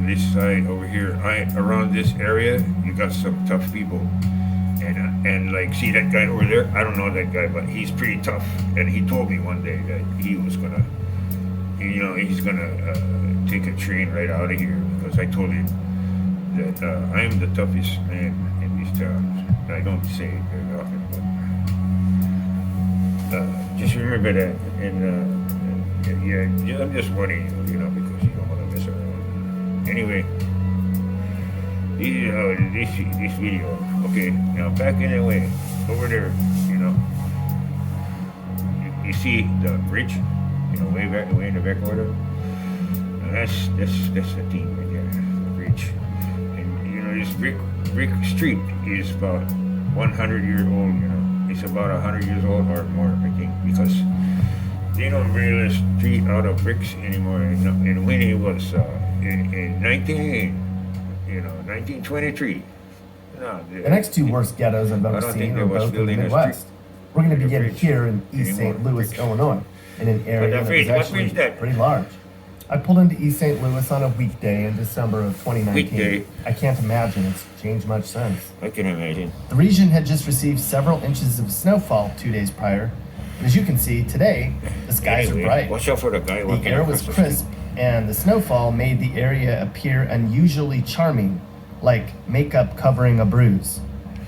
this side over here, around this area, you got some tough people, and like see that guy over there. I don't know that guy, but he's pretty tough. And he told me one day that he was gonna, he's gonna take a train right out of here because I told him that I'm the toughest man in these towns. I don't say it very often, but just remember that. And yeah, I'm just warning you, because you don't want to mess around. Anyway, this video. Okay, now back in the way over there. You see the bridge. Way in the back order. That's the thing right there, the bridge. And this brick street is about 100 years old. It's about 100 years old or more, I think, because they don't build a street out of bricks anymore. And when it was in 1923, no, the next two worst ghettos I've ever seen are both in the Midwest. We're going to begin here in East St. Louis, Illinois, in an area that is actually pretty large. I pulled into East St. Louis on a weekday in December of 2019. Weekday. I can't imagine it's changed much since. I can imagine. The region had just received several inches of snowfall 2 days prior. And as you can see, today, the skies are bright. Watch out for the guy. The air was crisp, and the snowfall made the area appear unusually charming, like makeup covering a bruise.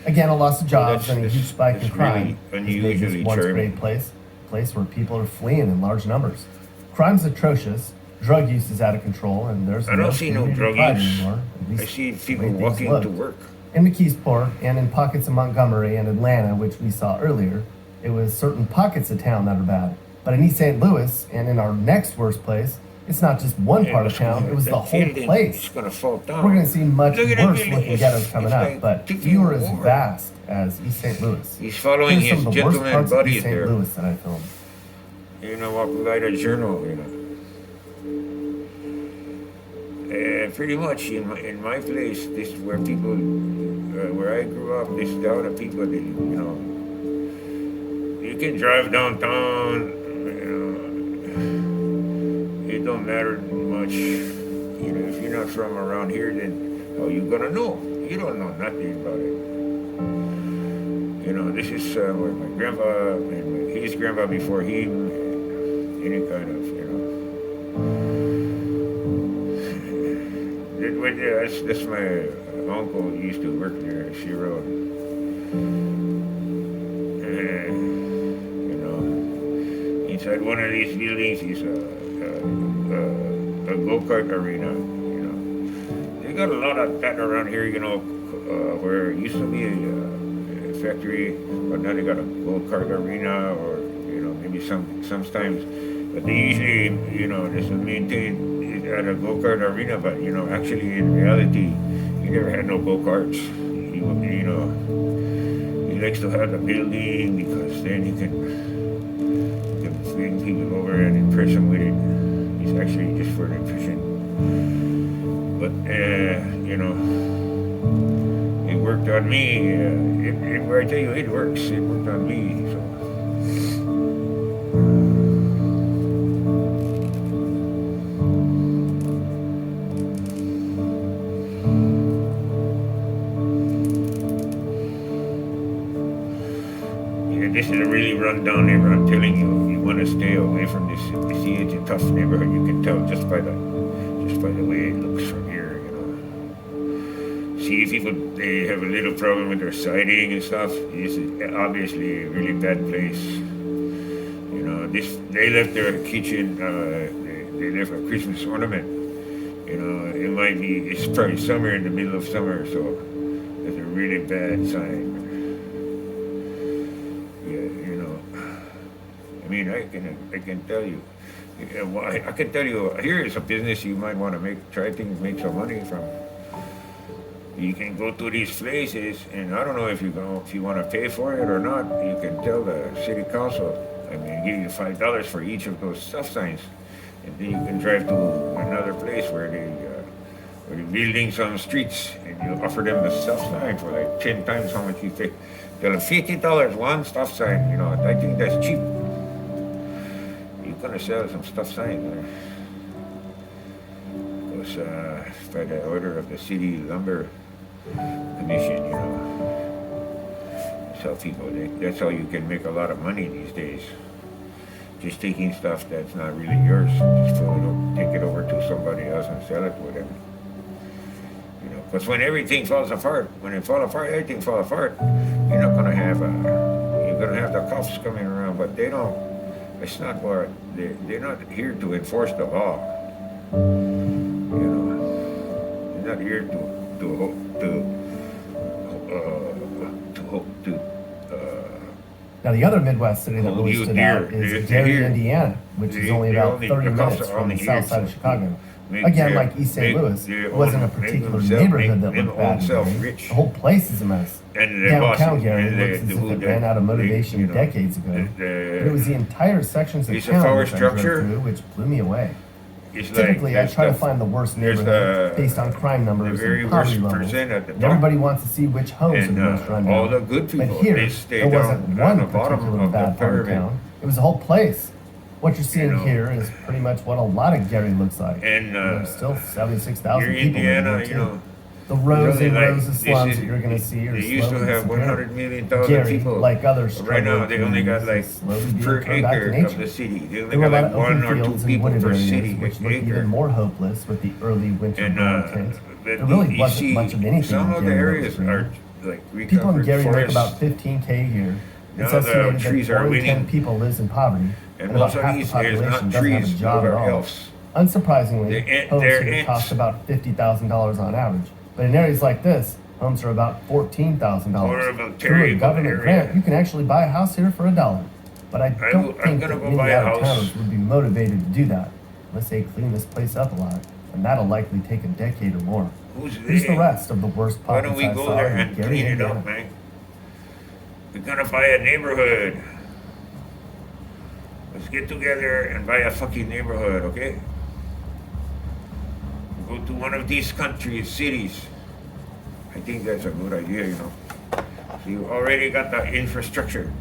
Again, a loss of jobs and a huge spike in crime. Really This is once a great place where people are fleeing in large numbers. Crime's atrocious, drug use is out of control, and there's I don't see no drug use anymore. I see people walking to work. In McKeesport and in pockets of Montgomery and Atlanta, which we saw earlier, it was certain pockets of town that are bad. But in East St. Louis and in our next worst place, it's not just one part of town, it was the whole place. It's gonna fall down. We're going to see much worse looking ghettos coming up, but few are as vast as East St. Louis. He's following his gentleman buddy there. St. Louis that I filmed. Walk light a journal, pretty much in my place, this is where people, where I grew up, this is how the people, you can drive downtown, it don't matter much, if you're not from around here, then how you gonna know? You don't know nothing about it. This is where my grandpa and his grandpa before him, any kind of, that's my uncle used to work there, she wrote. Inside one of these buildings is a go-kart arena, They got a lot of that around here, where it used to be a factory, but now they got a go-kart arena, or, maybe sometimes, but they usually, this is maintained at a go-kart arena, but, actually in reality, he never had no go-karts. He likes to have the building because then he can bring people over and impress them with it. It's actually just for the impression. But, it worked on me. Where I tell you it works, it worked on me. So. This is a really run-down neighborhood. I'm telling you, you want to stay away from this. See, it's a tough neighborhood. You can tell just by the way it looks from here. See, people they have a little problem with their siding and stuff. This is obviously a really bad place. They left their kitchen. They left a Christmas ornament. It might be. It's probably summer in the middle of summer, so it's a really bad sign. I can tell you. I can tell you. Here is a business you might want to make some money from. You can go to these places, and I don't know if you want to pay for it or not. You can tell the city council. Give you $5 for each of those stop signs, and then you can drive to another place where they're building some streets, and you offer them the stop sign for like 10 times how much you take. Tell them $50 one stop sign. I think that's cheap. You're gonna sell some stop signs there. It's by the order of the city lumber commission, you know. So people, that's how you can make a lot of money these days. Just taking stuff that's not really yours, just take it over to somebody else and sell it with them. You know, because when everything falls apart, everything falls apart. You're not gonna have you're gonna have the cops coming around, but they don't. It's not what they're not here to enforce the law. You know, they're not here to Now, the other Midwest city that really stood out is Gary, Indiana, which is only about 30 minutes from the south side of Chicago. Again, like East St. Louis, it wasn't a particular neighborhood that looked bad. The whole place is a mess. Downtown Gary looks as if it ran out of motivation decades ago. But it was the entire sections of town which I drove through which blew me away. Typically, I try to find the worst neighborhood based on crime numbers and poverty levels. Everybody wants to see which homes are the most run down. All the good people, but here, there wasn't one particular bad part of town. It was the whole place. What you're seeing here is pretty much what a lot of Gary looks like. And there's still 76,000 people Indiana, living there too. The rows and rows of slums that you're going to see are they used to have 100 million people. Like others, right now they only got like per acre of the city. They only got like 1 or 2 people per city. Which look even more hopeless with the early winter brown tint. There really wasn't much of anything. Some of the areas are like people in Gary make about $15K a year. It's estimated that 4 in 10 people lives in poverty, and about half the population doesn't have a job at all. Unsurprisingly, homes here cost about $50,000 on average. But in areas like this, homes are about $14,000. Through a government grant, you can actually buy a house here for $1. But I don't think that many out-of-towners would be motivated to do that unless they clean this place up a lot, and that'll likely take a decade or more. Here's the rest of the worst pockets I saw. Why don't we go there and clean it up, man? We're gonna buy a neighborhood. Let's get together and buy a fucking neighborhood, okay? Go to one of these countries, cities. I think that's a good idea, you know. So you already got the infrastructure.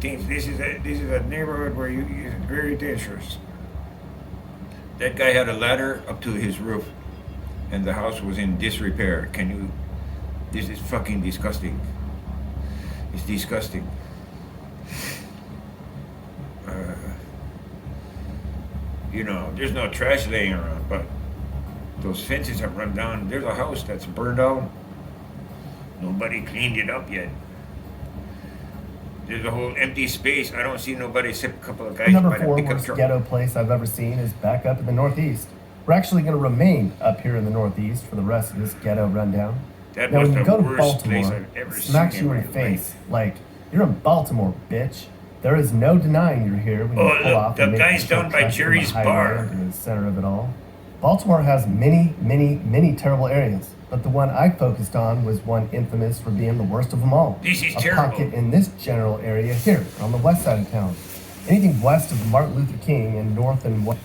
Think this is a neighborhood where it's very dangerous. That guy had a ladder up to his roof, and the house was in disrepair. This is fucking disgusting. It's disgusting. You know, there's no trash laying around, but those fences have run down. There's a house that's burned out. Nobody cleaned it up yet. There's a whole empty space. I don't see nobody except a couple of guys. Number 4 worst ghetto place I've ever seen is back up in the Northeast. We're actually going to remain up here in the Northeast for the rest of this ghetto rundown. That now, was when you the go to worst place Baltimore, I've ever it smacks seen you in the face. Like, you're in Baltimore, bitch. There is no denying you're here when you pull off and make guy's down by Jerry's bar in the center of it all. Baltimore has many, many, many terrible areas, but the one I focused on was one infamous for being the worst of them all. This is a terrible. Pocket in this general area here on the west side of town. Anything west of Martin Luther King and north and west